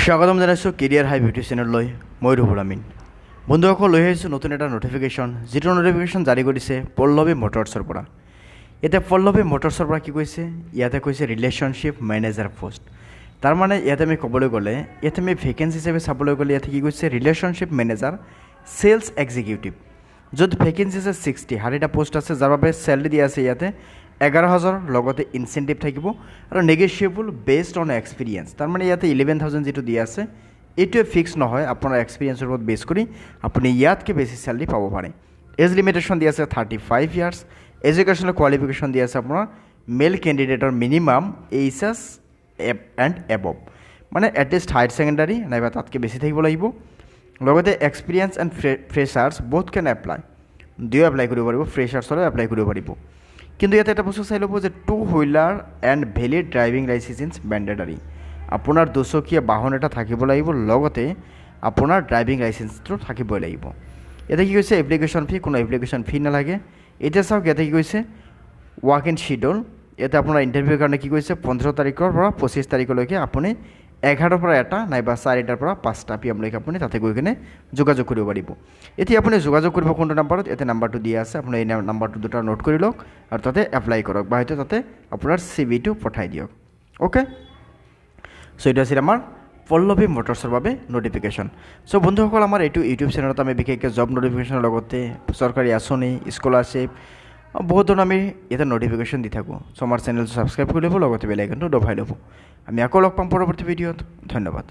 স্বাগতম জানাইছোঁ career hi beauty চেনেললৈ। মই ৰুহুল আমিন। বন্ধুসকল, লৈ আহিছোঁ নতুন এটা নটিফিকেশ্যন, যিটো নটিফিকেশ্যন জাৰি কৰিছে পল্লৱী মটৰ্ছৰ পৰা। এতিয়া পল্লৱী মটৰ্ছৰ পৰা কি কৈছে, ইয়াতে কৈছে ৰিলেশ্যনশ্বিপ মেনেজাৰ পষ্ট। তাৰমানে ইয়াতে আমি ক'বলৈ গ'লে, ইয়াতে আমি ভেকেঞ্চি হিচাপে চাবলৈ গ'লে ইয়াতে কি কৈছে ৰিলেশ্যনশ্বিপ মেনেজাৰ চেলছ এক্সিকিউটিভ, য'ত ভেকেঞ্চি আছে 60, 60টা পোষ্ট আছে, যাৰ বাবে চেলাৰি দিয়া আছে ইয়াতে 11,000, লগতে ইনচেণ্টিভ থাকিব আৰু নেগেচিয়েবল বেছড অন এক্সপিৰিয়েঞ্চ। তাৰমানে ইয়াতে 11,000 যিটো দিয়া আছে এইটোৱে ফিক্স নহয়, আপোনাৰ এক্সপিৰিয়েঞ্চৰ ওপৰত বেছ কৰি আপুনি ইয়াতকৈ বেছি চেলাৰি পাব পাৰে। এজ লিমিটেশ্যন দিয়া আছে 35 ইয়াৰ্ছ। এডুকেশ্যনেল কোৱালিফিকেশ্যন দিয়া আছে আপোনাৰ মেল কেণ্ডিডেটৰ মিনিমাম এইচএছ এণ্ড এবভ, মানে এটলিষ্ট হায়াৰ ছেকেণ্ডাৰী নাইবা তাতকৈ বেছি থাকিব লাগিব। লগতে experience and freshers both can apply, দুয়ো এপ্লাই কৰিব পাৰিব, ফ্ৰেছাৰ্ছৰো এপ্লাই কৰিব পাৰিব। কিন্তু ইয়াতে এটা বস্তু চাই ল'ব যে 2 wheeler and valid driving licence mandatory, আপোনাৰ দুচকীয়া বাহন এটা থাকিব লাগিব, লগতে আপোনাৰ ড্ৰাইভিং লাইচেন্সটো থাকিবই লাগিব। ইয়াতে কি কৈছে এপ্লিকেশ্যন ফি, কোনো এপ্লিকেশ্যন ফি নালাগে। এতিয়া চাওক ইয়াতে কি কৈছে ৱাক ইন শ্বিডিউল। ইয়াতে আপোনাৰ ইণ্টাৰভিউৰ কাৰণে কি কৈছে 15 তাৰিখৰ পৰা 25 তাৰিখলৈকে আপুনি 11টাৰ পৰা 1টা নাইবা 4টাৰ পৰা 5টা PM লৈকে আপুনি তাতে গৈ কিনে যোগাযোগ কৰিব পাৰিব। এতিয়া আপুনি যোগাযোগ কৰিব কোনটো নাম্বাৰত, ইয়াতে নাম্বাৰটো দিয়া আছে, আপুনি এই নাম্বাৰটো দুটা নোট কৰি লওক আৰু তাতে এপ্লাই কৰক বা হয়তো তাতে আপোনাৰ CVটো পঠাই দিয়ক। অ'কে, চ' এইটো আছিল আমাৰ পল্লৱী মটৰ্ছৰ বাবে নটিফিকেশ্যন। চ' বন্ধুসকল, আমাৰ এইটো ইউটিউব চেনেলত আমি বিশেষকৈ জব নটিফিকেশ্যনৰ লগতে চৰকাৰী আঁচনি, স্কলাৰশ্বিপ বহুত ধৰণৰ আমি ইয়াতে নটিফিকেশ্যন দি থাকোঁ। চ' আমাৰ চেনেলটো ছাবস্ক্ৰাইব কৰি ল'ব, লগতে বেল আইকনটো দবাই ল'ব। আমি আকৌ লগ পাম পৰৱৰ্তী ভিডিঅ'ত। ধন্যবাদ।